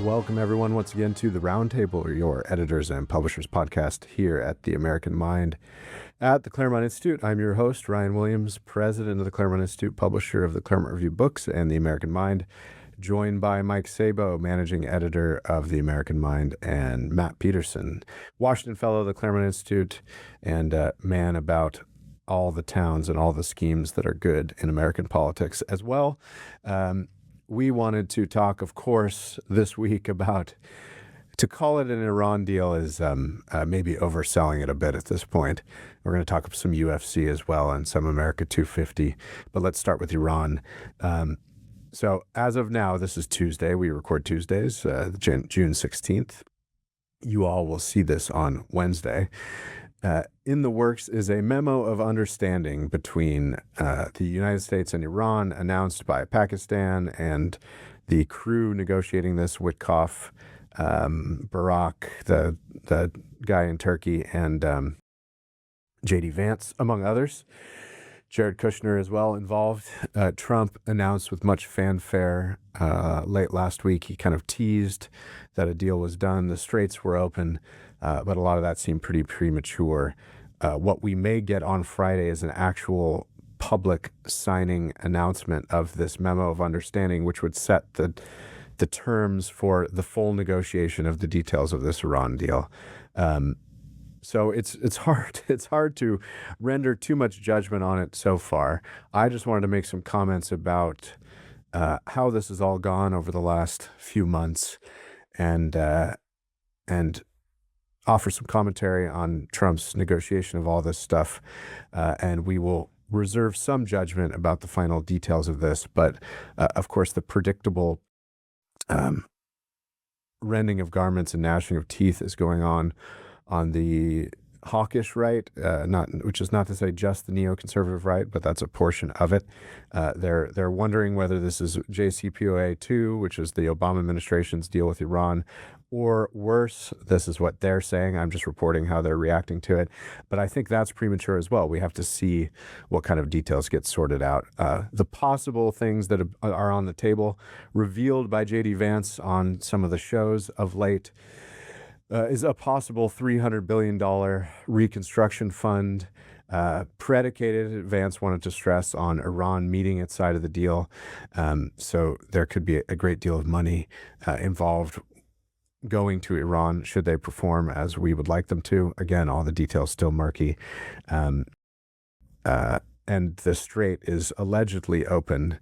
Welcome, everyone, once again to The Roundtable, your editors and publishers podcast here at the American Mind at the Claremont Institute. I'm your host, Ryan Williams, president of the Claremont Institute, publisher of the Claremont Review books and the American Mind, joined by Mike Sabo, managing editor of the American Mind, and Matt Peterson, Washington Fellow of the Claremont Institute, and man about all the towns and all the schemes that are good in American politics as well. We wanted to talk, of course, this week about, to call it an Iran deal is maybe overselling it a bit at this point. We're going to talk some UFC as well and some America 250, but let's start with Iran. So as of now, this is Tuesday. We record Tuesdays, June 16th. You all will see this on Wednesday. In the works is a memo of understanding between the United States and Iran, announced by Pakistan and the crew negotiating this, Witkoff, Barak, the guy in Turkey, and J.D. Vance, among others. Jared Kushner as well involved. Trump announced with much fanfare late last week. He kind of teased that a deal was done. The straits were open, but a lot of that seemed pretty premature. What we may get on Friday is an actual public signing announcement of this memo of understanding, which would set the terms for the full negotiation of the details of this Iran deal. So it's hard to render too much judgment on it so far. I just wanted to make some comments about how this has all gone over the last few months, and offer some commentary on Trump's negotiation of all this stuff. And we will reserve some judgment about the final details of this. But of course, the predictable rending of garments and gnashing of teeth is going on the hawkish right, which is not to say just the neoconservative right, but that's a portion of it. They're wondering whether this is JCPOA 2, which is the Obama administration's deal with Iran, or worse. This is what they're saying. I'm just reporting how they're reacting to it. But I think that's premature as well. We have to see what kind of details get sorted out. The possible things that are on the table revealed by J.D. Vance on some of the shows of late is a possible $300 billion reconstruction fund, predicated, Vance wanted to stress, on Iran meeting its side of the deal. So there could be a great deal of money involved going to Iran should they perform as we would like them to. Again, all the details still murky. And the strait is allegedly open.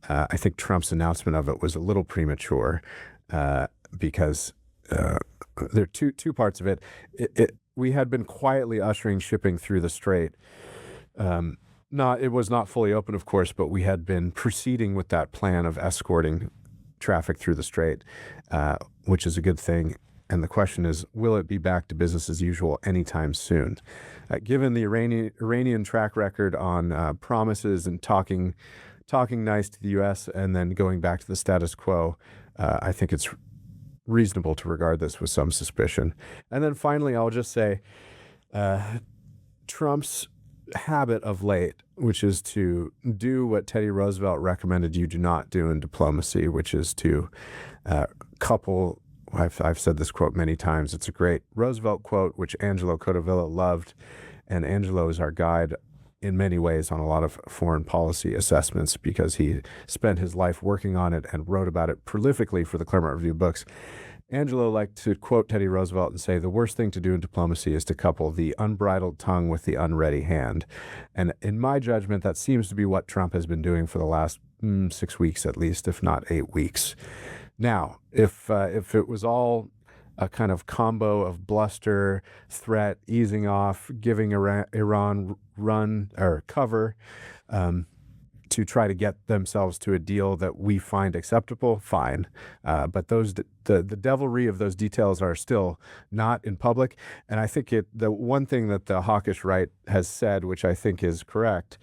I think Trump's announcement of it was a little premature because there are two parts of it. We had been quietly ushering shipping through the strait. It was not fully open, of course, but we had been proceeding with that plan of escorting traffic through the strait, which is a good thing. And the question is, will it be back to business as usual anytime soon? Given the Iranian track record on promises and talking nice to the U.S. and then going back to the status quo, I think it's reasonable to regard this with some suspicion. And then finally, I'll just say Trump's habit of late, which is to do what Teddy Roosevelt recommended you do not do in diplomacy, which is to couple, I've said this quote many times, it's a great Roosevelt quote, which Angelo Codevilla loved, and Angelo is our guide in many ways on a lot of foreign policy assessments because he spent his life working on it and wrote about it prolifically for the Claremont Review books. Angelo liked to quote Teddy Roosevelt and say, the worst thing to do in diplomacy is to couple the unbridled tongue with the unready hand. And in my judgment, that seems to be what Trump has been doing for the last 6 weeks at least, if not 8 weeks. Now, if it was all a kind of combo of bluster, threat, easing off, giving Iran run or cover to try to get themselves to a deal that we find acceptable, fine. But the devilry of those details are still not in public. And I think the one thing that the hawkish right has said, which I think is correct,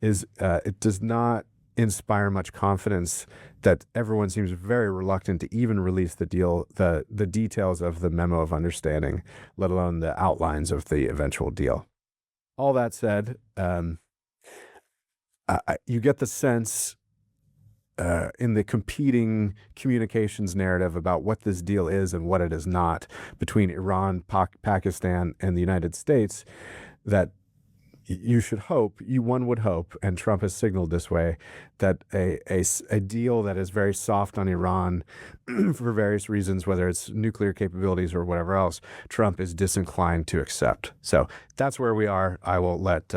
is it does not inspire much confidence that everyone seems very reluctant to even release the details of the memo of understanding, let alone the outlines of the eventual deal. All that said, you get the sense in the competing communications narrative about what this deal is and what it is not between Iran, Pakistan, and the United States, that you should hope, one would hope, and Trump has signaled this way, that a deal that is very soft on Iran for various reasons, whether it's nuclear capabilities or whatever else, Trump is disinclined to accept. So that's where we are. I will let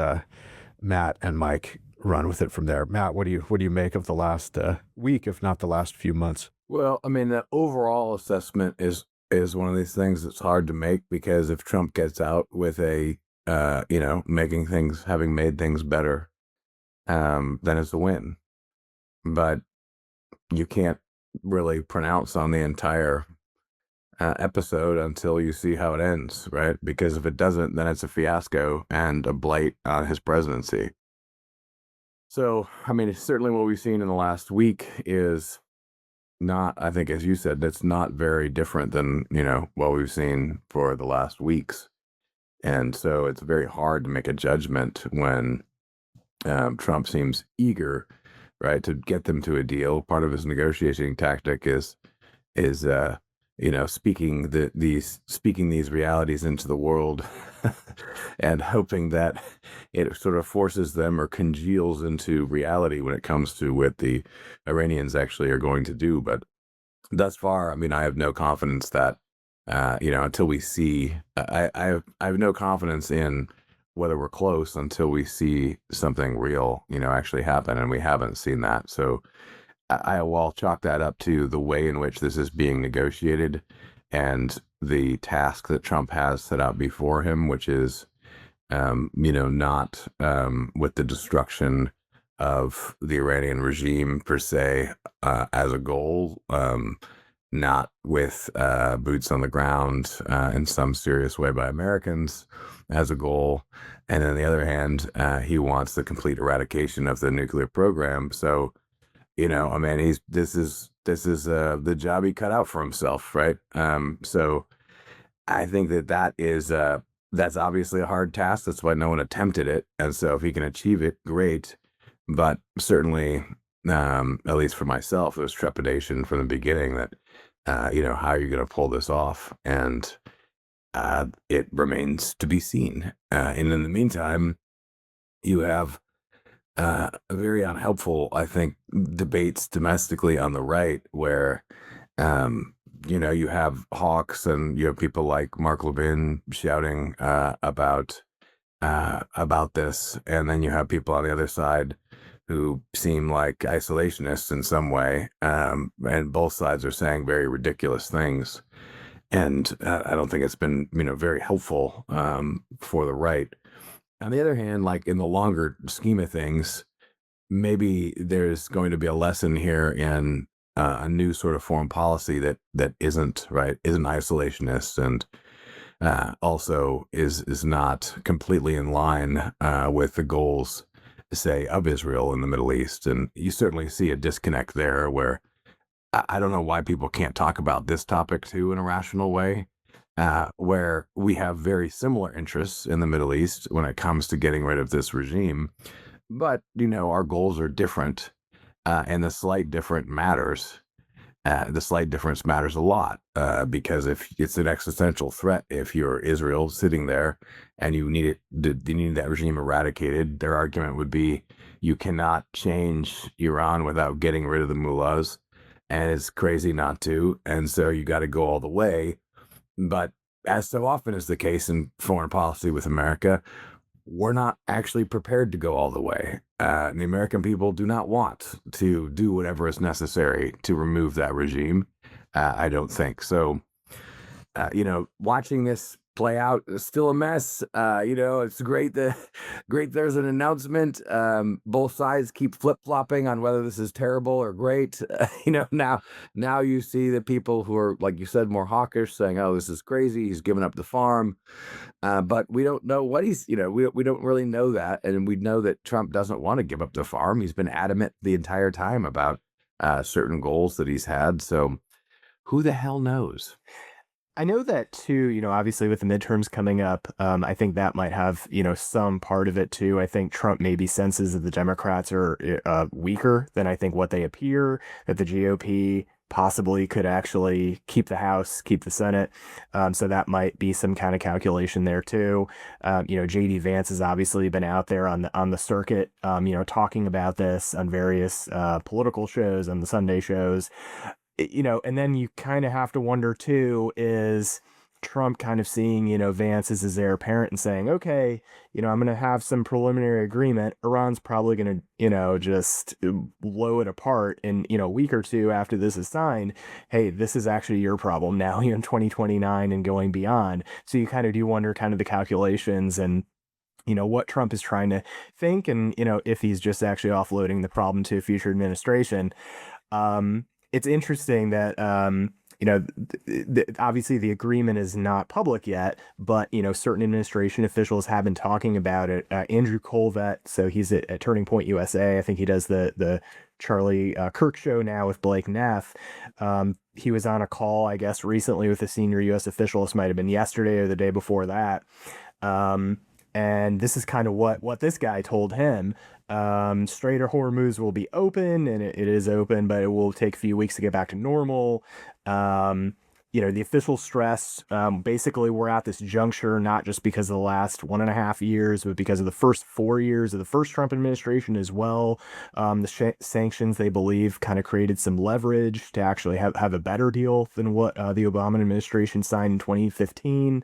Matt and Mike run with it from there. Matt, what do you make of the last week, if not the last few months? Well, I mean, the overall assessment is one of these things that's hard to make, because if Trump gets out with having made things better, then it's a win. But you can't really pronounce on the entire episode until you see how it ends, right? Because if it doesn't, then it's a fiasco and a blight on his presidency. So, I mean, certainly what we've seen in the last week is not, I think, as you said, that's not very different than, what we've seen for the last weeks. And so it's very hard to make a judgment when Trump seems eager, right, to get them to a deal. Part of his negotiating tactic is speaking these realities into the world and hoping that it sort of forces them or congeals into reality when it comes to what the Iranians actually are going to do. But thus far, I mean, I have no confidence that until we see, I have no confidence in whether we're close until we see something real, actually happen, and we haven't seen that. So I will chalk that up to the way in which this is being negotiated and the task that Trump has set out before him, which is, not with the destruction of the Iranian regime per se as a goal, not with boots on the ground in some serious way by Americans as a goal. And on the other hand, he wants the complete eradication of the nuclear program. So, I mean, this is the job he cut out for himself, right? So I think that is that's obviously a hard task. That's why no one attempted it. And so if he can achieve it, great. But certainly, at least for myself, there was trepidation from the beginning that, how are you going to pull this off? And it remains to be seen. And in the meantime, you have very unhelpful, I think, debates domestically on the right where, you have hawks and you have people like Mark Levin shouting about this, and then you have people on the other side who seem like isolationists in some way, and both sides are saying very ridiculous things. And I don't think it's been, very helpful for the right. On the other hand, like in the longer scheme of things, maybe there's going to be a lesson here in a new sort of foreign policy that isn't isolationist, and also is not completely in line with the goals, say, of Israel in the Middle East. And you certainly see a disconnect there where I don't know why people can't talk about this topic too in a rational way, where we have very similar interests in the Middle East when it comes to getting rid of this regime. But, our goals are different, and the slight difference matters. The slight difference matters a lot, because if it's an existential threat, if you're Israel sitting there and you need that regime eradicated, their argument would be you cannot change Iran without getting rid of the mullahs, and it's crazy not to, and so you got to go all the way. But as so often is the case in foreign policy with America, we're not actually prepared to go all the way. The American people do not want to do whatever is necessary to remove that regime. I don't think so. Watching this play out is still a mess. It's great there's an announcement. Both sides keep flip-flopping on whether this is terrible or great. Now you see the people who are, like you said, more hawkish saying, oh, this is crazy, he's given up the farm. But we don't know what he's, we don't really know that. And we know that Trump doesn't want to give up the farm. He's been adamant the entire time about certain goals that he's had. So who the hell knows? I know that too, obviously with the midterms coming up, I think that might have, some part of it too. I think Trump maybe senses that the Democrats are weaker than I think what they appear, that the GOP possibly could actually keep the House, keep the Senate. So that might be some kind of calculation there too. JD Vance has obviously been out there on the circuit, talking about this on various political shows, on the Sunday shows. And then you kind of have to wonder too, is Trump kind of seeing, Vance as his heir apparent and saying, okay, I'm going to have some preliminary agreement. Iran's probably going to, just blow it apart in, a week or two after this is signed. Hey, this is actually your problem now in 2029 and going beyond. So you kind of do wonder kind of the calculations and, what Trump is trying to think and, if he's just actually offloading the problem to a future administration. It's interesting that obviously the agreement is not public yet, but certain administration officials have been talking about it. Andrew Colvett, so he's at Turning Point USA. I think he does the Charlie Kirk show now with Blake Neff. He was on a call, I guess, recently with a senior U.S. official. This might have been yesterday or the day before that. And this is kind of what this guy told him. Strait of Hormuz will be open, and it is open, but it will take a few weeks to get back to normal. The official stress, basically we're at this juncture, not just because of the last 1.5 years, but because of the first 4 years of the first Trump administration as well. The sanctions, they believe, kind of created some leverage to actually have a better deal than what the Obama administration signed in 2015.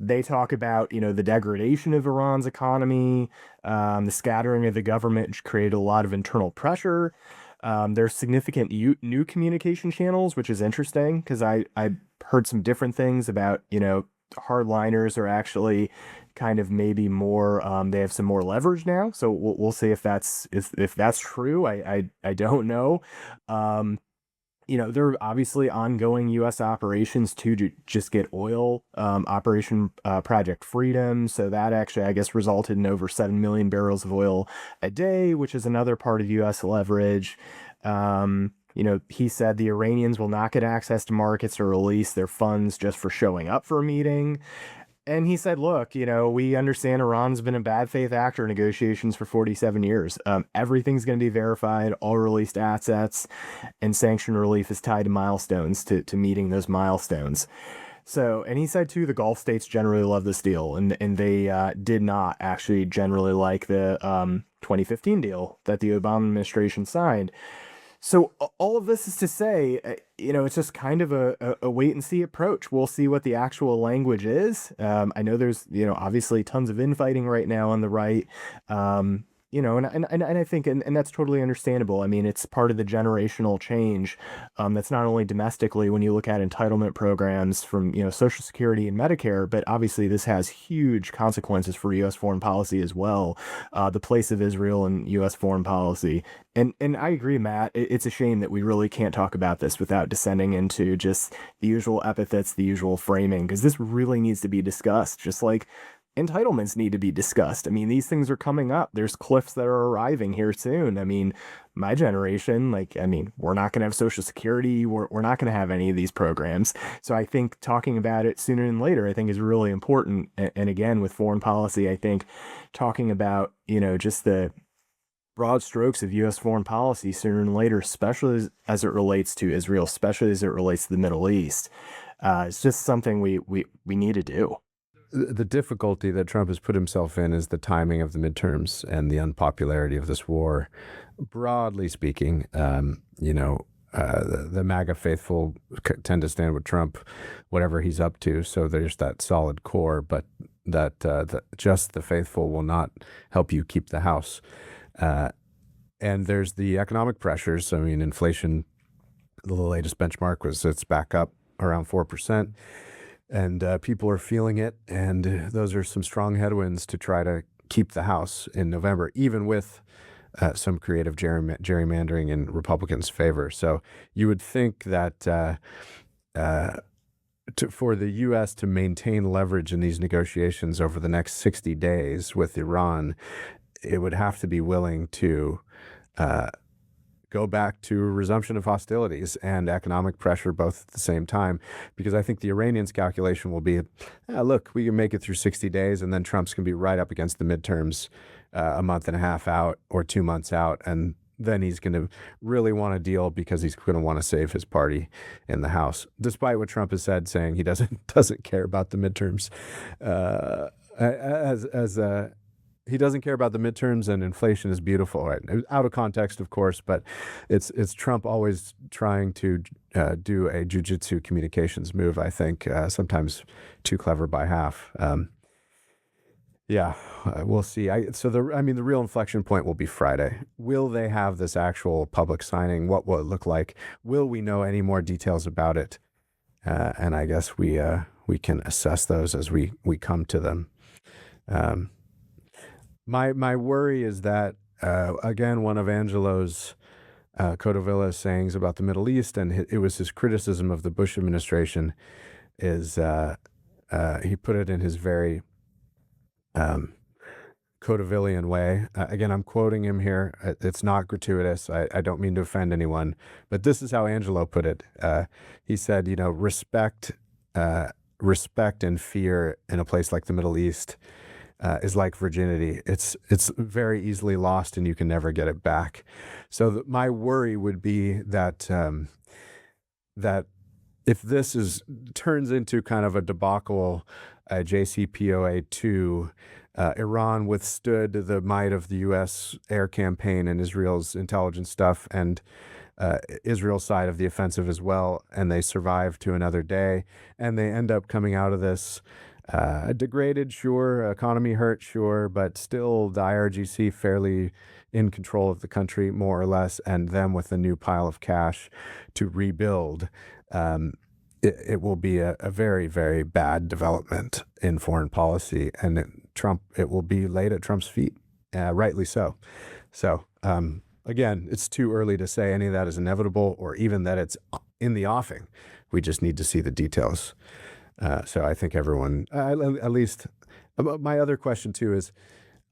They talk about, the degradation of Iran's economy, the scattering of the government, which created a lot of internal pressure. There's significant new communication channels, which is interesting because I heard some different things about, hardliners are actually kind of maybe more, they have some more leverage now. So we'll see if that's true. I don't know. There are obviously ongoing U.S. operations to just get oil, Operation Project Freedom. So that actually, I guess, resulted in over 7 million barrels of oil a day, which is another part of U.S. leverage. He said the Iranians will not get access to markets or release their funds just for showing up for a meeting. And he said, look, we understand Iran's been a bad faith actor in negotiations for 47 years. Everything's going to be verified, all released assets, and sanction relief is tied to milestones, to meeting those milestones. So, and he said, too, the Gulf states generally love this deal, and they did not actually generally like the 2015 deal that the Obama administration signed. So all of this is to say, it's just kind of a wait and see approach. We'll see what the actual language is. I know there's, obviously tons of infighting right now on the right. And I think, and that's totally understandable. I mean, it's part of the generational change. That's not only domestically when you look at entitlement programs from, Social Security and Medicare, but obviously this has huge consequences for U.S. foreign policy as well. The place of Israel in U.S. foreign policy. And I agree, Matt, it's a shame that we really can't talk about this without descending into just the usual epithets, the usual framing, because this really needs to be discussed, just like entitlements need to be discussed. I mean, these things are coming up. There's cliffs that are arriving here soon. I mean, my generation, we're not going to have Social Security. We're not going to have any of these programs. So I think talking about it sooner than later, I think is really important. And again, with foreign policy, I think talking about, just the broad strokes of U.S. foreign policy sooner than later, especially as it relates to Israel, especially as it relates to the Middle East, it's just something we need to do. The difficulty that Trump has put himself in is the timing of the midterms and the unpopularity of this war. Broadly speaking, the MAGA faithful tend to stand with Trump, whatever he's up to. So there's that solid core, but that just the faithful will not help you keep the House. And there's the economic pressures. I mean, inflation, the latest benchmark it's back up around 4%. And people are feeling it, and those are some strong headwinds to try to keep the House in November, even with some creative gerrymandering in Republicans' favor. So you would think that for the U.S. to maintain leverage in these negotiations over the next 60 days with Iran, it would have to be willing to go back to resumption of hostilities and economic pressure both at the same time. Because I think the Iranians' calculation will be, look, we can make it through 60 days, and then Trump's going to be right up against the midterms a month and a half out or 2 months out. And then he's going to really want a deal because he's going to want to save his party in the House, despite what Trump has said, saying he doesn't care about the midterms. He doesn't care about the midterms, and inflation is beautiful. Right? Out of context, of course, but it's Trump always trying to do a jujitsu communications move. I think sometimes too clever by half. Yeah, we'll see. The real inflection point will be Friday. Will they have this actual public signing? What will it look like? Will we know any more details about it? And I guess we can assess those as we come to them. My worry is that again, one of Angelo's Cotovilla's sayings about the Middle East, and it was his criticism of the Bush administration, is he put it in his very Cotovillian way. Again, I'm quoting him here. It's not gratuitous. I don't mean to offend anyone, but this is how Angelo put it. He said, respect and fear in a place like the Middle East is like virginity. It's very easily lost, and you can never get it back. So my worry would be that that if this turns into kind of a debacle, JCPOA 2, Iran withstood the might of the U.S. air campaign and Israel's intelligence stuff, and Israel's side of the offensive as well, and they survived to another day, and they end up coming out of this degraded, sure, economy hurt, sure, but still the IRGC fairly in control of the country, more or less, and them with a new pile of cash to rebuild. It will be a very, very bad development in foreign policy, and it will be laid at Trump's feet, rightly so. So, again, it's too early to say any of that is inevitable or even that it's in the offing. We just need to see the details. So I think everyone, at least, my other question too is,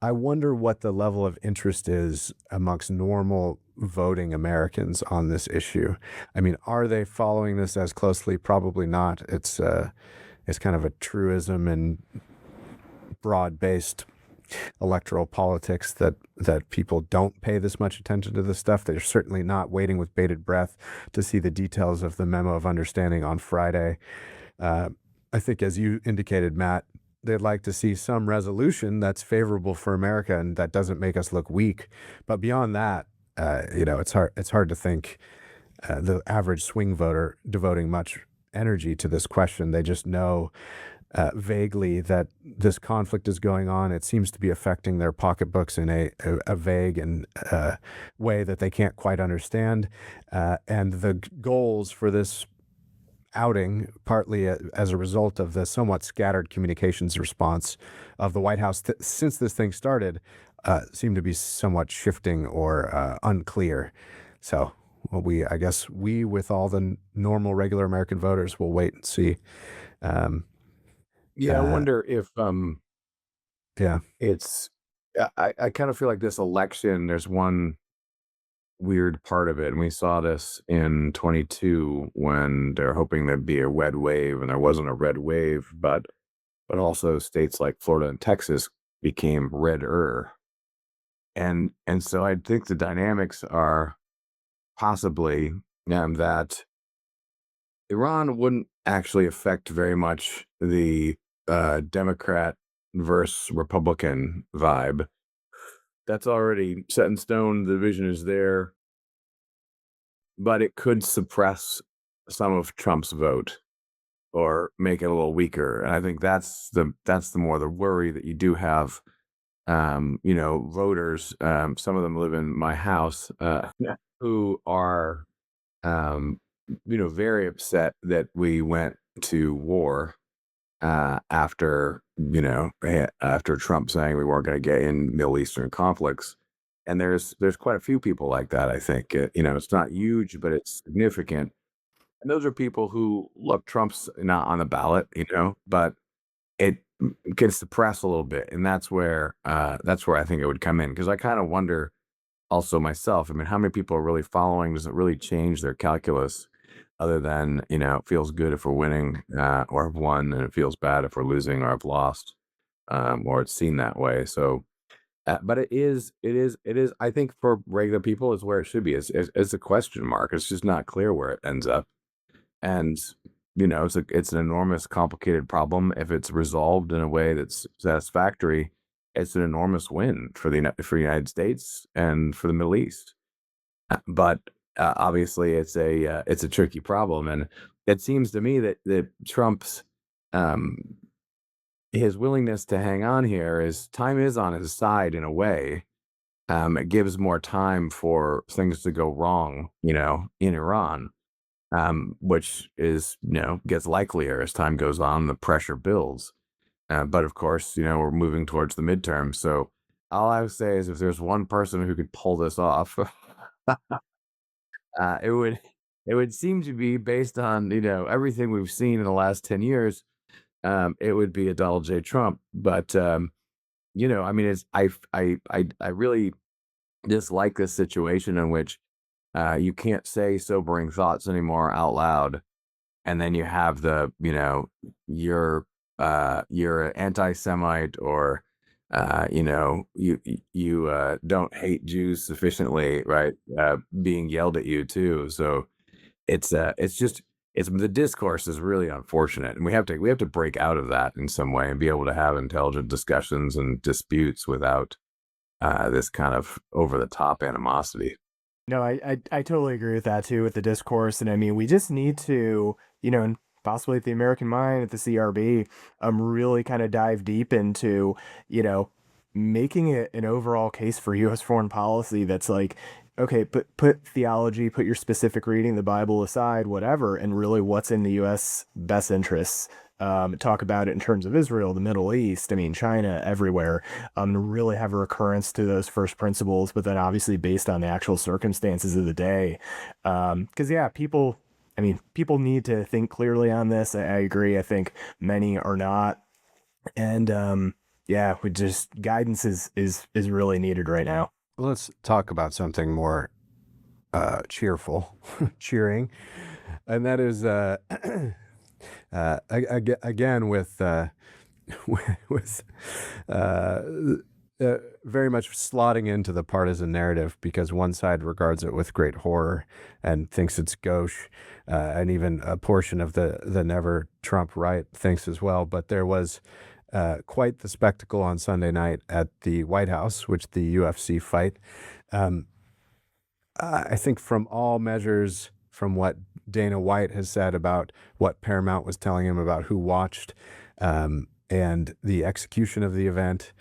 I wonder what the level of interest is amongst normal voting Americans on this issue. I mean, are they following this as closely? Probably not. It's kind of a truism and broad-based electoral politics that people don't pay this much attention to this stuff. They're certainly not waiting with bated breath to see the details of the memo of understanding on Friday. I think, as you indicated, Matt, they'd like to see some resolution that's favorable for America and that doesn't make us look weak. But beyond that, it's hard to think the average swing voter devoting much energy to this question. They just know vaguely that this conflict is going on. It seems to be affecting their pocketbooks in a vague and way that they can't quite understand. And the goals for this outing, partly as a result of the somewhat scattered communications response of the White House since this thing started, seem to be somewhat shifting or unclear. So I guess we, with all the normal, regular American voters, will wait and see. I wonder if it's. I kind of feel like this election, there's one weird part of it, and we saw this in 22 when they're hoping there'd be a red wave, and there wasn't a red wave, but also states like Florida and Texas became redder, and so I think the dynamics are possibly that Iran wouldn't actually affect very much the Democrat versus Republican vibe. That's already set in stone. The division is there, but it could suppress some of Trump's vote or make it a little weaker. And I think that's the more the worry that you do have. Voters. Some of them live in my house, who are, very upset that we went to war after Trump saying we weren't going to get in Middle Eastern conflicts. And there's quite a few people like that, I think. It's not huge, but it's significant. And those are people who, look, Trump's not on the ballot, but it can suppress a little bit. And that's where I think it would come in. Because I kind of wonder also myself. I mean, how many people are really following? Does it really change their calculus other than, it feels good if we're winning or have won, and it feels bad if we're losing or have lost, or it's seen that way. So, but it is. I think for regular people is where it should be. Is a question mark. It's just not clear where it ends up, and it's an enormous, complicated problem. If it's resolved in a way that's satisfactory, it's an enormous win for the United States and for the Middle East. But obviously, it's a tricky problem, and it seems to me that Trump's um, his willingness to hang on here is time is on his side in a way. It gives more time for things to go wrong, in Iran, which is, gets likelier as time goes on, the pressure builds. But of course, we're moving towards the midterm. So all I would say is if there's one person who could pull this off, it would seem to be based on, everything we've seen in the last 10 years. It would be a Donald J. Trump. But, I mean, I really dislike this situation in which you can't say sobering thoughts anymore out loud, and then you have you're an anti-Semite, or you don't hate Jews sufficiently, right? Being yelled at you too. So it's just the discourse is really unfortunate, and we have to break out of that in some way and be able to have intelligent discussions and disputes without this kind of over the top animosity. No, I totally agree with that too, with the discourse. And I mean, we just need to, and possibly at the American Mind, at the CRB, really kind of dive deep into, you know, making it an overall case for U.S. foreign policy that's like, okay, put theology, put your specific reading, the Bible aside, whatever, and really what's in the U.S. best interests. Talk about it in terms of Israel, the Middle East, I mean, China, everywhere, to really have a recurrence to those first principles, but then obviously based on the actual circumstances of the day. Because, yeah, people need to think clearly on this. I agree. I think many are not. And yeah, we just guidance is really needed right now. Let's talk about something more cheerful, cheering, and that is again with with very much slotting into the partisan narrative, because one side regards it with great horror and thinks it's gauche, and even a portion of the never Trump right thinks as well. But there was quite the spectacle on Sunday night at the White House, which the UFC fight. I think from all measures, from what Dana White has said about what Paramount was telling him about who watched, and the execution of the event,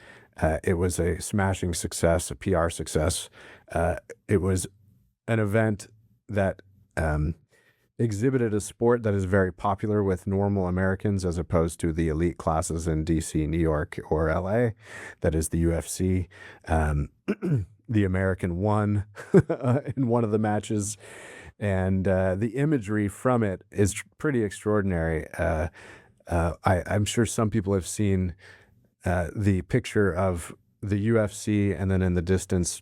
it was a smashing success, a PR success. It was an event that exhibited a sport that is very popular with normal Americans, as opposed to the elite classes in DC, New York, or LA. That is the UFC. The American won in one of the matches, and the imagery from it is pretty extraordinary. I'm sure some people have seen the picture of the UFC, and then in the distance,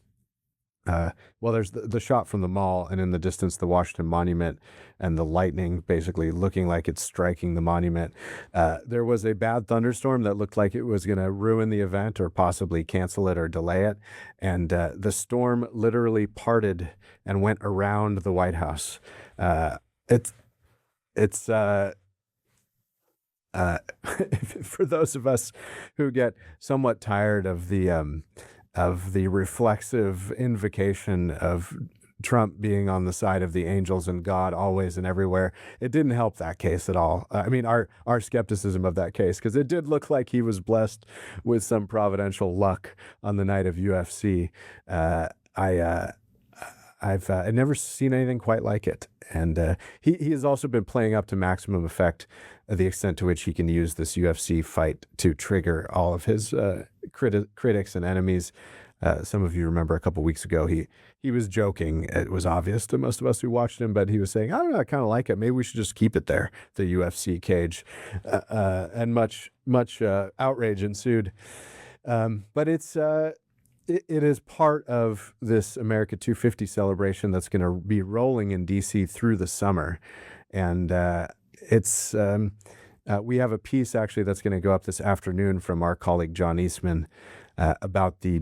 well, there's the shot from the mall, and in the distance, the Washington Monument, and the lightning basically looking like it's striking the monument. There was a bad thunderstorm that looked like it was going to ruin the event or possibly cancel it or delay it. And the storm literally parted and went around the White House. It's for those of us who get somewhat tired of the reflexive invocation of Trump being on the side of the angels and God always and everywhere, it didn't help that case at all. I mean, our skepticism of that case, because it did look like he was blessed with some providential luck on the night of UFC. I've never seen anything quite like it. And he has also been playing up to maximum effect, the extent to which he can use this UFC fight to trigger all of his critics and enemies. Some of you remember a couple weeks ago, he was joking. It was obvious to most of us who watched him, but he was saying, I don't know, I kind of like it. Maybe we should just keep it there, the UFC cage. And much outrage ensued. But it's it is part of this America 250 celebration that's going to be rolling in DC through the summer. And it's we have a piece actually that's going to go up this afternoon from our colleague John Eastman about the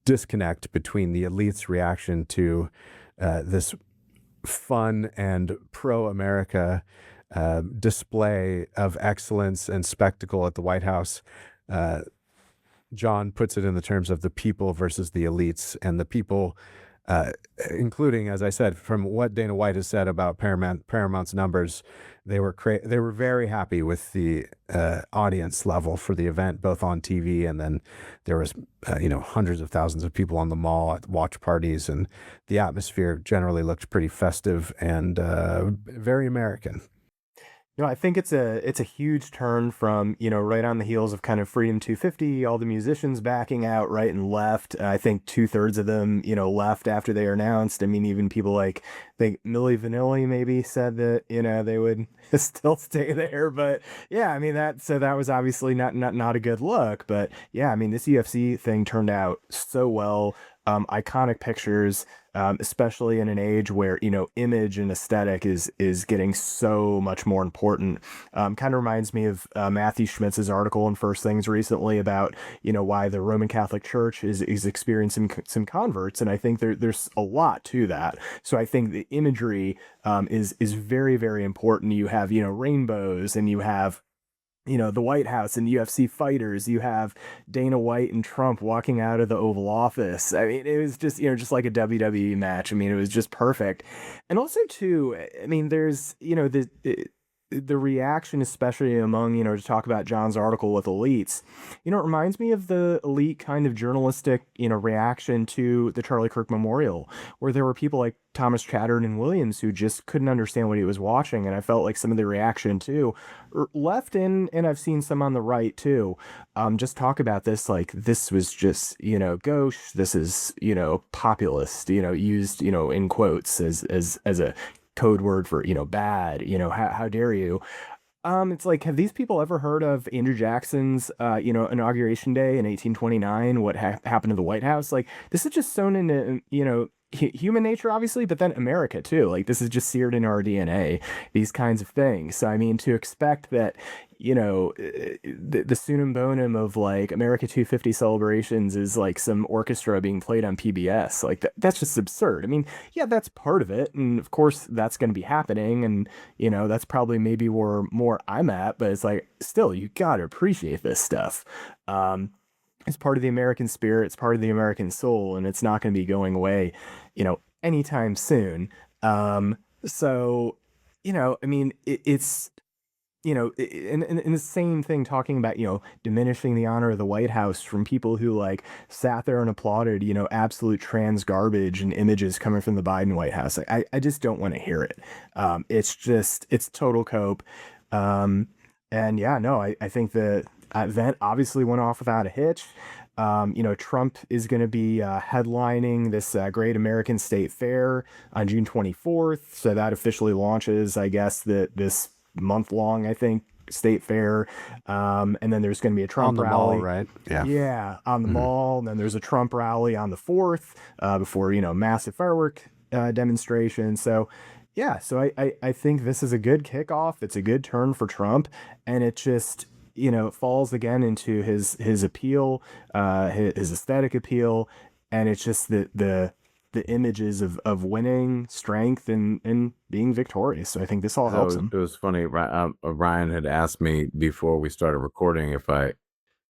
disconnect between the elite's reaction to this fun and pro-America display of excellence and spectacle at the White House. John puts it in the terms of the people versus the elites, and the people, including, as I said, from what Dana White has said about Paramount's numbers, they were very happy with the audience level for the event, both on TV, and then there was hundreds of thousands of people on the mall at watch parties, and the atmosphere generally looked pretty festive and very American. I think it's a huge turn from, right on the heels of kind of Freedom 250, all the musicians backing out right and left. I think 2/3 of them, left after they were announced. I mean, even people like, I think Milli Vanilli maybe said that, they would still stay there. But yeah, I mean, that was obviously not a good look. But yeah, I mean, this UFC thing turned out so well. Iconic pictures, especially in an age where, image and aesthetic is getting so much more important. Kind of reminds me of Matthew Schmitz's article in First Things recently about, why the Roman Catholic Church is experiencing some converts. And I think there's a lot to that. So I think the imagery is very, very important. You have, rainbows, and you have the White House and UFC fighters. You have Dana White and Trump walking out of the Oval Office. I mean, it was just, just like a WWE match. I mean, it was just perfect. And also too, I mean, there's, the reaction, especially among, to talk about John's article with elites, it reminds me of the elite kind of journalistic, reaction to the Charlie Kirk Memorial, where there were people like Thomas Chatterton and Williams who just couldn't understand what he was watching. And I felt like some of the reaction too, left in, and I've seen some on the right too, just talk about this, like, this was just, gauche, this is, populist, used, in quotes as a code word for, bad, how dare you? It's like, have these people ever heard of Andrew Jackson's, inauguration day in 1829? What happened to the White House? Like, this is just sewn into, human nature, obviously, but then America too. Like, this is just seared in our DNA, these kinds of things. So, I mean, to expect that, the sunum bonum of like America 250 celebrations is like some orchestra being played on PBS. Like, that's just absurd. I mean, yeah, that's part of it. And of course that's going to be happening. And, that's probably maybe where more I'm at, but it's like, still, you got to appreciate this stuff. It's part of the American spirit. It's part of the American soul, and it's not going to be going away, anytime soon. So, I mean, it's, in the same thing, talking about, diminishing the honor of the White House from people who like sat there and applauded, absolute trans garbage and images coming from the Biden White House. I just don't want to hear it. It's total cope. And yeah, no, I think the event obviously went off without a hitch. Trump is going to be headlining this Great American State Fair on June 24th. So that officially launches, I guess, this month-long, I think, state fair. And then there's going to be a Trump on the rally. Mall, right? Yeah, on the mall. And then there's a Trump rally on the 4th before, massive firework demonstration. So yeah, so I think this is a good kickoff. It's a good turn for Trump, and it just, falls again into his appeal, his aesthetic appeal, and it's just the images of winning, strength, and being victorious. So I think this all helps him. It was funny. Ryan had asked me before we started recording if I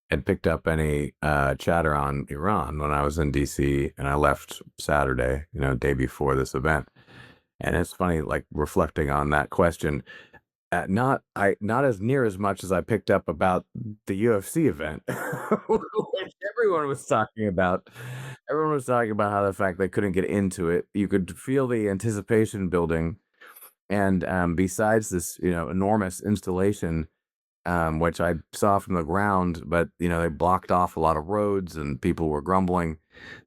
had picked up any chatter on Iran when I was in DC, and I left Saturday, day before this event. And it's funny, like, reflecting on that question. Not as near as much as I picked up about the UFC event, which everyone was talking about. Everyone was talking about how the fact they couldn't get into it. You could feel the anticipation building, and besides this, enormous installation, which I saw from the ground, but they blocked off a lot of roads, and people were grumbling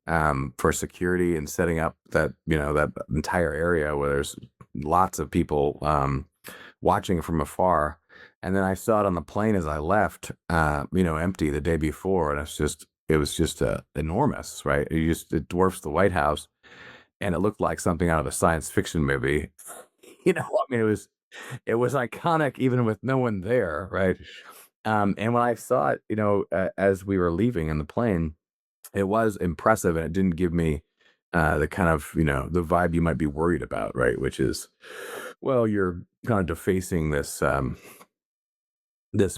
for security and setting up that that entire area where there's lots of people watching from afar. And then I saw it on the plane as I left, empty the day before, and it's just it was just enormous, right? It dwarfs the White House, and it looked like something out of a science fiction movie. I mean, it was iconic even with no one there, right? And when I saw it, as we were leaving in the plane, it was impressive, and it didn't give me the kind of the vibe you might be worried about, right? Which is, well, you're kind of defacing this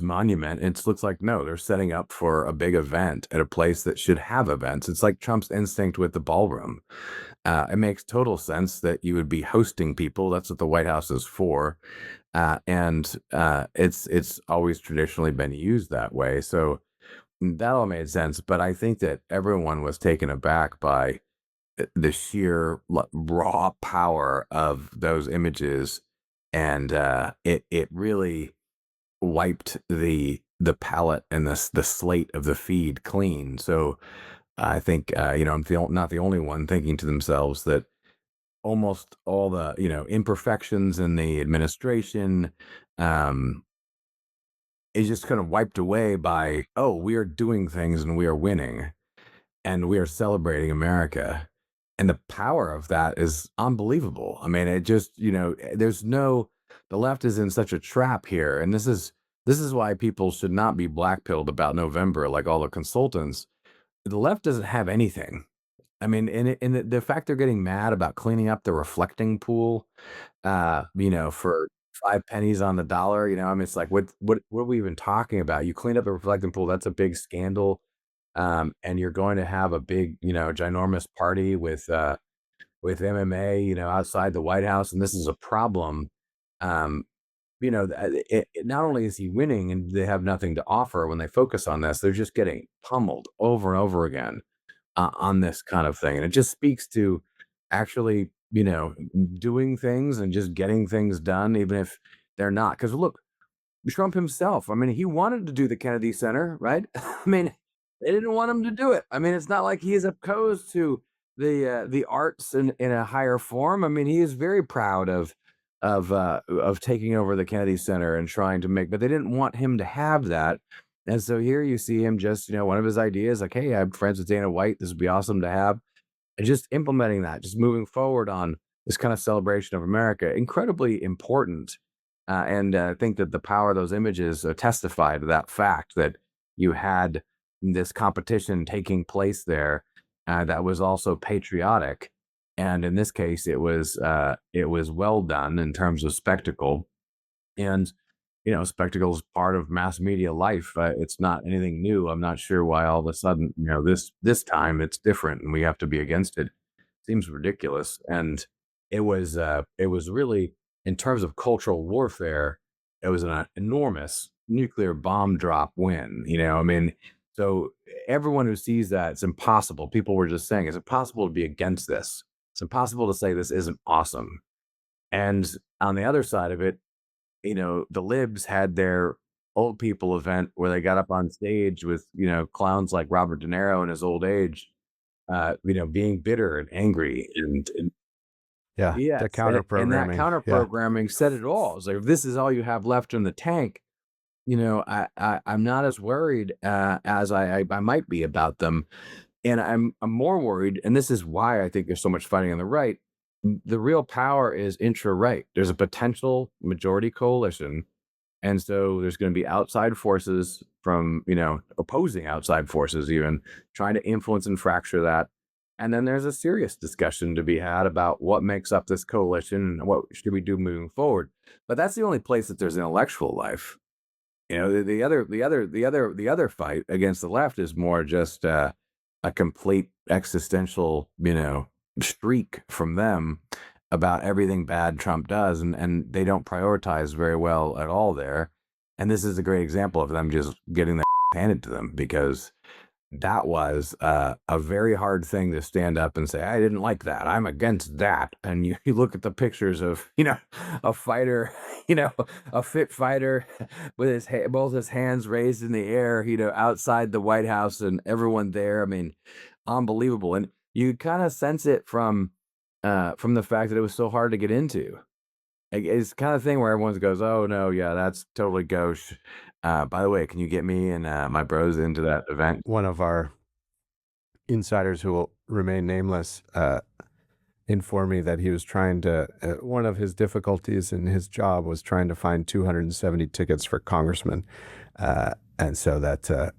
monument. It looks like, no, they're setting up for a big event at a place that should have events. It's like Trump's instinct with the ballroom. It makes total sense that you would be hosting people. That's what the White House is for, and it's always traditionally been used that way. So that all made sense. But I think that everyone was taken aback by the sheer raw power of those images, and it really wiped the palette and the slate of the feed clean. So I think I'm not the only one thinking to themselves that almost all the imperfections in the administration um, is just kind of wiped away by, oh, we are doing things and we are winning and we are celebrating America. And the power of that is unbelievable. I mean, it just, the left is in such a trap here. And this is why people should not be blackpilled about November, like all the consultants. The left doesn't have anything. I mean, and the fact they're getting mad about cleaning up the reflecting pool, for 5 pennies on the dollar, I mean, it's like, what are we even talking about? You clean up the reflecting pool, that's a big scandal. And you're going to have a big, ginormous party with MMA, outside the White House, and this is a problem. Um, not only is he winning and they have nothing to offer when they focus on this, they're just getting pummeled over and over again on this kind of thing. And it just speaks to actually, doing things and just getting things done, even if they're not. Because look, Trump himself, I mean, he wanted to do the Kennedy Center, right? I mean, they didn't want him to do it. I mean, it's not like he is opposed to the arts in a higher form. I mean, he is very proud of taking over the Kennedy Center and trying to make, but they didn't want him to have that. And so here you see him just, one of his ideas, like, hey, I'm friends with Dana White. This would be awesome to have. And just implementing that, just moving forward on this kind of celebration of America, incredibly important. And I think that the power of those images testify to that fact that you had this competition taking place there that was also patriotic. And in this case, it was well done in terms of spectacle. And spectacle is part of mass media life. It's not anything new. I'm not sure why all of a sudden, this time it's different and we have to be against it. Seems ridiculous. And it was really, in terms of cultural warfare, it was an enormous nuclear bomb drop win. I mean, so everyone who sees that, it's impossible. People were just saying it's impossible to be against this. It's impossible to say this isn't awesome. And on the other side of it, the libs had their old people event where they got up on stage with, clowns like Robert De Niro in his old age, being bitter and angry. And Yeah, the yes, counter and that programming. counter Yeah. programming said it all. It's like, if this is all you have left in the tank, I'm not as worried as I might be about them. And I'm more worried, and this is why I think there's so much fighting on the right. The real power is intra-right. There's a potential majority coalition, and so there's going to be outside forces from, opposing outside forces, even trying to influence and fracture that. And then there's a serious discussion to be had about what makes up this coalition and what should we do moving forward. But that's the only place that there's intellectual life. The other fight against the left is more just a complete existential, streak from them about everything bad Trump does, and they don't prioritize very well at all there. And this is a great example of them just getting their handed to them, because that was a very hard thing to stand up and say, I didn't like that. I'm against that. And you look at the pictures of, a fighter, a fit fighter with both his hands raised in the air, outside the White House and everyone there. I mean, unbelievable. And you kind of sense it from the fact that it was so hard to get into. It's kind of thing where everyone goes, oh no, yeah, that's totally gauche. By the way, can you get me and my bros into that event? One of our insiders who will remain nameless informed me that he was trying to, one of his difficulties in his job was trying to find 270 tickets for congressmen. And so that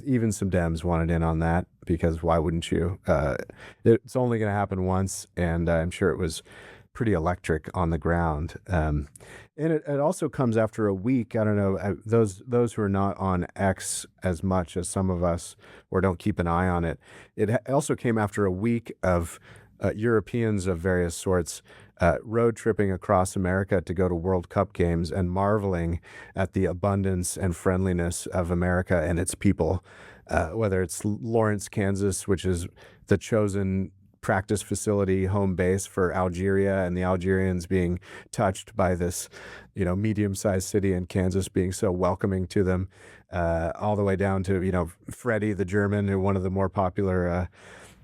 even some Dems wanted in on that, because why wouldn't you? It's only going to happen once, and I'm sure it was pretty electric on the ground. And it also comes after a week. I don't know, those who are not on X as much as some of us, or don't keep an eye on it. It also came after a week of Europeans of various sorts road tripping across America to go to World Cup games and marveling at the abundance and friendliness of America and its people. Whether it's Lawrence, Kansas, which is the chosen practice facility, home base for Algeria, and the Algerians being touched by this, medium-sized city in Kansas being so welcoming to them, all the way down to, Freddie the German, who one of the more popular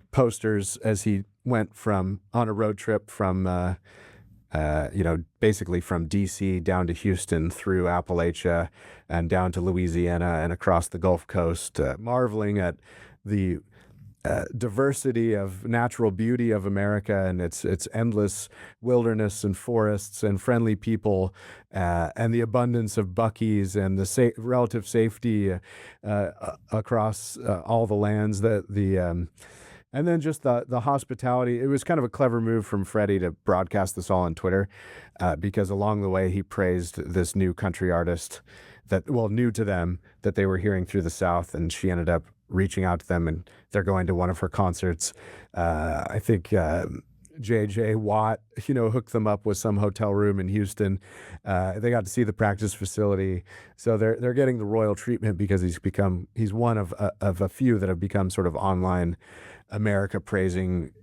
posters as he went on a road trip from, basically from DC down to Houston through Appalachia and down to Louisiana and across the Gulf Coast, marveling at the diversity of natural beauty of America and its endless wilderness and forests and friendly people, and the abundance of Buc-ee's and the relative safety across all the lands and then just the hospitality. It was kind of a clever move from Freddie to broadcast this all on Twitter, because along the way he praised this new country artist new to them, that they were hearing through the South, and she ended up reaching out to them, and they're going to one of her concerts. I think J.J. Watt, hooked them up with some hotel room in Houston. They got to see the practice facility, so they're getting the royal treatment because he's one of a few that have become sort of online America praising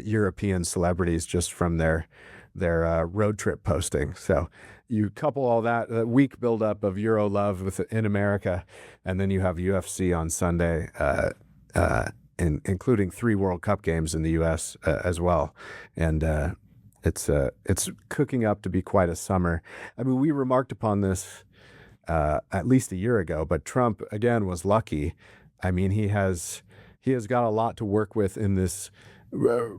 European celebrities just from their road trip posting. So you couple all that week buildup of Euro love in America, and then you have UFC on Sunday, including 3 World Cup games in the U.S. As well, and it's cooking up to be quite a summer. I mean, we remarked upon this at least a year ago, but Trump again was lucky. I mean, he has got a lot to work with in this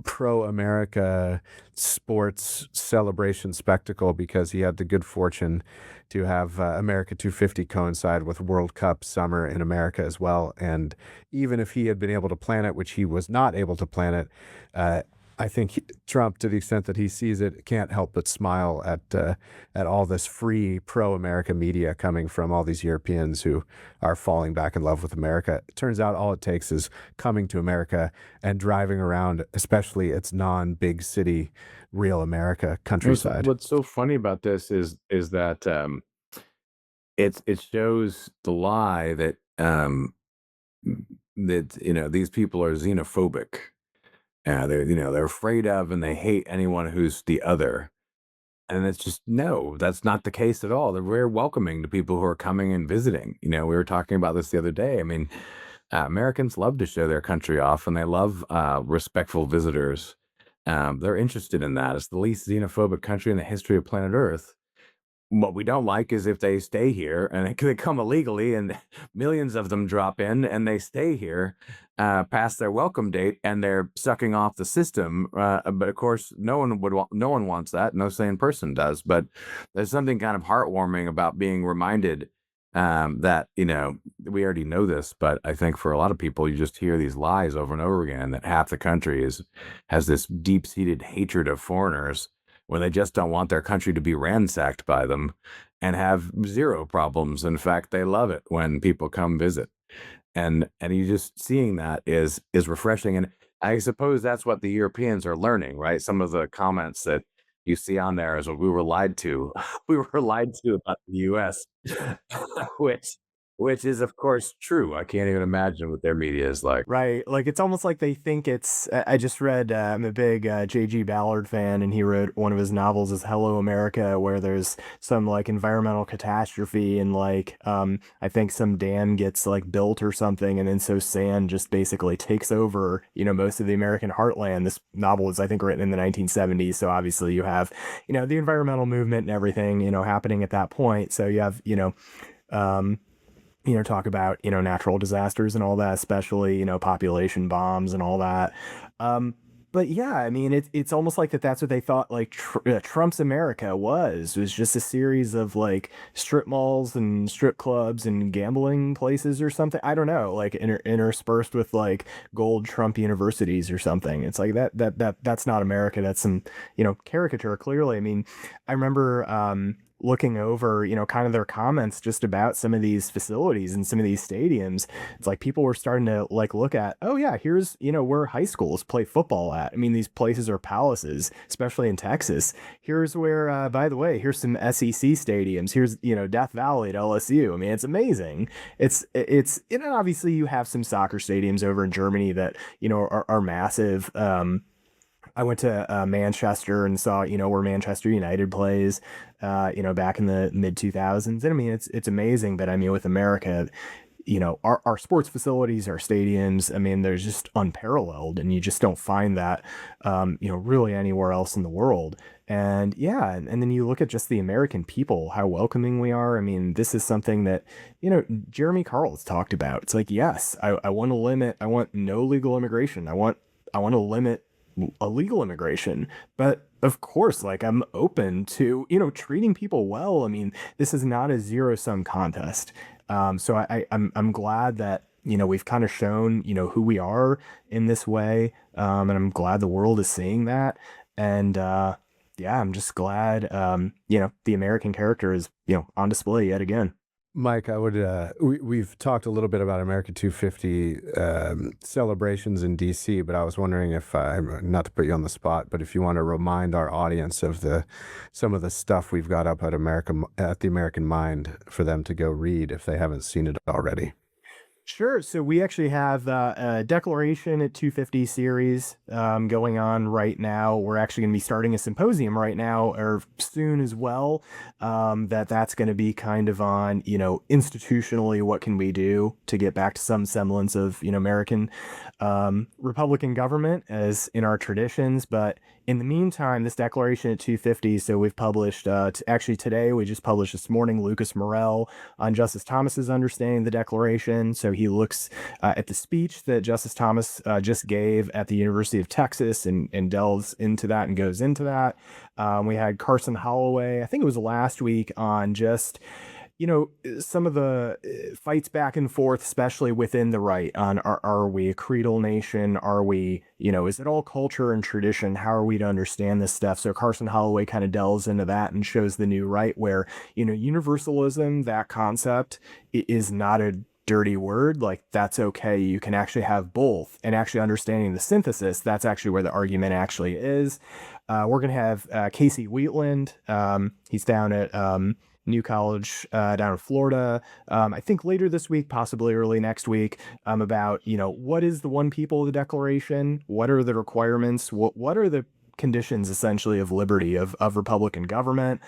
pro-America sports celebration spectacle, because he had the good fortune to have America 250 coincide with World Cup summer in America as well. And even if he had been able to plan it, which he was not able to plan it, I think Trump, to the extent that he sees it, can't help but smile at all this free pro-America media coming from all these Europeans who are falling back in love with America. It turns out all it takes is coming to America and driving around, especially its non-big city, real America countryside. What's so funny about this is that it shows the lie that these people are xenophobic. They're afraid of, and they hate anyone who's the other. And it's just, no, that's not the case at all. They're very welcoming to people who are coming and visiting. We were talking about this the other day. I mean, Americans love to show their country off, and they love respectful visitors. They're interested in that. It's the least xenophobic country in the history of planet Earth. What we don't like is if they stay here and they come illegally, and millions of them drop in and they stay here past their welcome date, and they're sucking off the system. But of course, no one wants that. No sane person does. But there's something kind of heartwarming about being reminded that we already know this, but I think for a lot of people, you just hear these lies over and over again that half the country has this deep-seated hatred of foreigners, when they just don't want their country to be ransacked by them, and have zero problems. In fact, they love it when people come visit. And you just seeing that is refreshing. And I suppose that's what the Europeans are learning, right? Some of the comments that you see on there is what we were lied to. We were lied to about the US, which is, of course, true. I can't even imagine what their media is like. Right. Like, it's almost like they think it's, I just read, I'm a big J.G. Ballard fan, and he wrote one of his novels is Hello America, where there's some like environmental catastrophe, and like, I think some dam gets like built or something, and then so sand just basically takes over, most of the American heartland. This novel was, I think, written in the 1970s. So obviously you have, the environmental movement and everything, happening at that point. So you have, talk about, natural disasters and all that, especially, population bombs and all that. But yeah, I mean, it's almost like that's what they thought, like Trump's America was just a series of like strip malls and strip clubs and gambling places or something. I don't know, like interspersed with like gold Trump universities or something. It's like that's not America. That's some, caricature clearly. I mean, I remember, looking over, kind of their comments just about some of these facilities and some of these stadiums. It's like people were starting to like look at, oh yeah, here's, where high schools play football at. I mean, these places are palaces, especially in Texas. Here's where, by the way, here's some SEC stadiums. Here's, Death Valley at LSU. I mean, it's amazing. Obviously you have some soccer stadiums over in Germany that, are massive. I went to Manchester and saw, where Manchester United plays, back in the mid 2000s. And I mean, it's amazing. But I mean, with America, our sports facilities, our stadiums, I mean, they're just unparalleled, and you just don't find that, really anywhere else in the world. And yeah, and then you look at just the American people, how welcoming we are. I mean, this is something that, Jeremy Carl's talked about. It's like, yes, I want no legal immigration. I want to limit illegal immigration, but of course, like, I'm open to, treating people well. I mean, this is not a zero-sum contest. So I'm glad that, we've kind of shown, who we are in this way. And I'm glad the world is seeing that. And, yeah, I'm just glad, the American character is, on display yet again. Mike, I would. We've talked a little bit about America 250 celebrations in DC, but I was wondering if, not to put you on the spot, but if you want to remind our audience of some of the stuff we've got up at the American Mind for them to go read if they haven't seen it already. Sure. So we actually have a Declaration at 250 series going on right now. We're actually going to be starting a symposium right now, or soon as well. That's going to be kind of on, institutionally, what can we do to get back to some semblance of, American Republican government as in our traditions. But in the meantime, this Declaration at 250, so we've published, actually today, we just published this morning, Lucas Morel on Justice Thomas's understanding of the Declaration. So he looks at the speech that Justice Thomas just gave at the University of Texas and delves into that and goes into that. We had Carson Holloway, I think it was last week, on just, some of the fights back and forth, especially within the right, on are we a creedal nation? Are we, is it all culture and tradition? How are we to understand this stuff? So Carson Holloway kind of delves into that and shows the new right where, universalism, that concept is not a dirty word. Like, that's okay. You can actually have both, and actually understanding the synthesis, that's actually where the argument actually is. We're going to have Casey Wheatland. He's down at New College down in Florida. I think later this week, possibly early next week, about, what is the one people of the Declaration? What are the requirements? What are the conditions essentially of liberty of Republican government?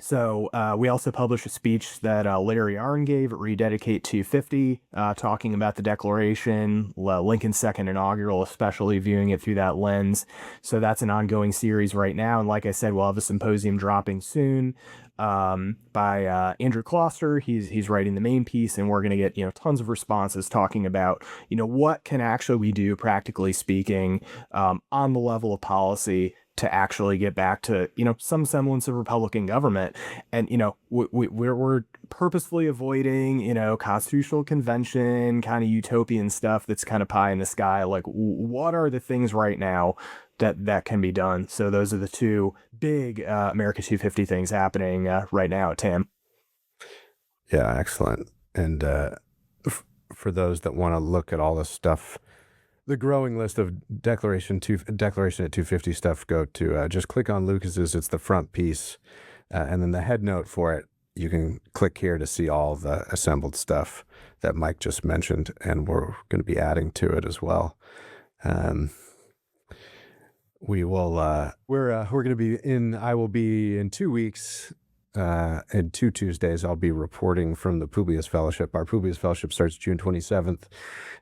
So we also published a speech that Larry Arnn gave at Rededicate 250, talking about the Declaration, Lincoln's second inaugural, especially viewing it through that lens. So that's an ongoing series right now. And like I said, we'll have a symposium dropping soon by Andrew Kloster. He's writing the main piece, and we're going to get, tons of responses talking about, what can actually we do, practically speaking, on the level of policy to actually get back to, some semblance of Republican government. And, we're purposefully avoiding, constitutional convention, kind of utopian stuff that's kind of pie in the sky. Like, what are the things right now that can be done? So those are the two big America 250 things happening right now at TAM. Yeah, excellent. And for those that want to look at all this stuff, the growing list of Declaration at 250 stuff, go to just click on Lucas's. It's the front piece, and then the head note for it. You can click here to see all the assembled stuff that Mike just mentioned, and we're going to be adding to it as well. We will. We're going to be in. I will be in 2 weeks. In 2 Tuesdays, I'll be reporting from the Publius Fellowship. Our Publius Fellowship starts June 27th.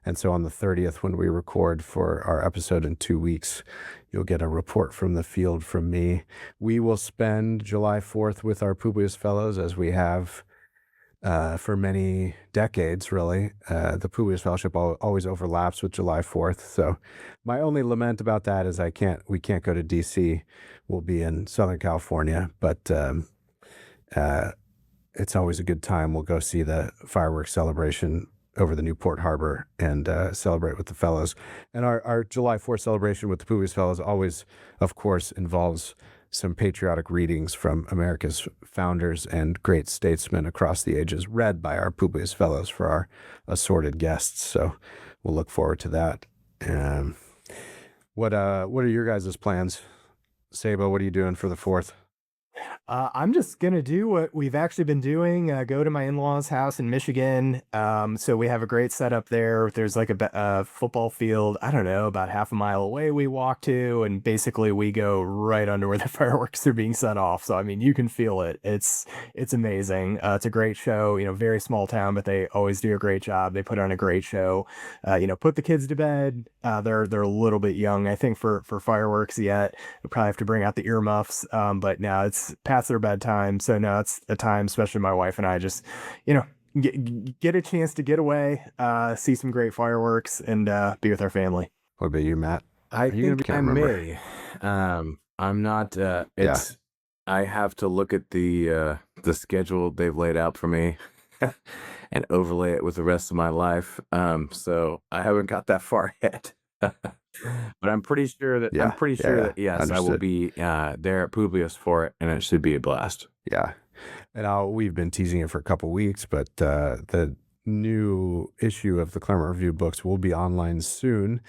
And so on the 30th, when we record for our episode in 2 weeks, you'll get a report from the field from me. We will spend July 4th with our Publius Fellows, as we have for many decades, really. The Publius Fellowship always overlaps with July 4th. So my only lament about that is we can't go to DC. We'll be in Southern California, but it's always a good time. We'll go see the fireworks celebration over the Newport Harbor and celebrate with the fellows. And our July 4th celebration with the Publius Fellows always, of course, involves some patriotic readings from America's founders and great statesmen across the ages, read by our Publius Fellows for our assorted guests. So we'll look forward to that. What are your guys' plans? Sabo, what are you doing for the 4th? I'm just going to do what we've actually been doing, go to my in-laws' house in Michigan. So we have a great setup there. There's like a football field, I don't know, about half a mile away we walk to, and basically we go right under where the fireworks are being set off. So, I mean, you can feel it. It's amazing. It's a great show, very small town, but they always do a great job. They put on a great show, put the kids to bed. They're a little bit young, I think, for fireworks yet. We'll probably have to bring out the earmuffs. But now it's past their bedtime, so now it's a time, especially my wife and I, just get a chance to get away, see some great fireworks, and be with our family. What about you, Matt? I think I may. I'm not. I have to look at the schedule they've laid out for me and overlay it with the rest of my life. So I haven't got that far yet. But I'm pretty sure that yes, Understood. I will be there at Publius for it, and it should be a blast. Yeah, and we've been teasing it for a couple weeks, but the new issue of the Claremont Review books will be online soon,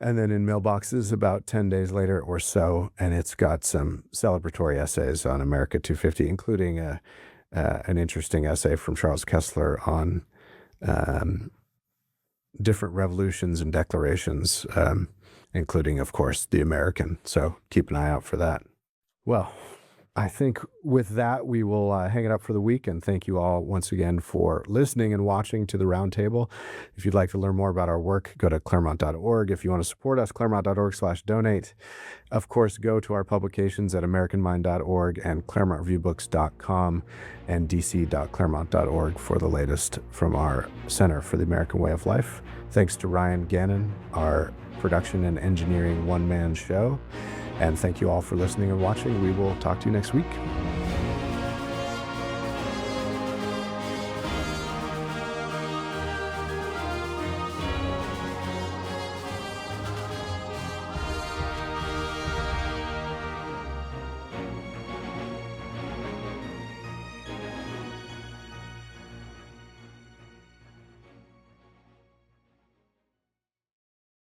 and then in mailboxes about 10 days later or so. And it's got some celebratory essays on America 250, including an interesting essay from Charles Kessler on different revolutions and declarations, including, of course, the American. So keep an eye out for that. Well, I think with that, we will hang it up for the week, and thank you all once again for listening and watching to the Roundtable. If you'd like to learn more about our work, go to claremont.org. If you want to support us, claremont.org/donate. Of course, go to our publications at americanmind.org and claremontreviewbooks.com and dc.claremont.org for the latest from our Center for the American Way of Life. Thanks to Ryan Gannon, our production and engineering one-man show. And thank you all for listening and watching. We will talk to you next week.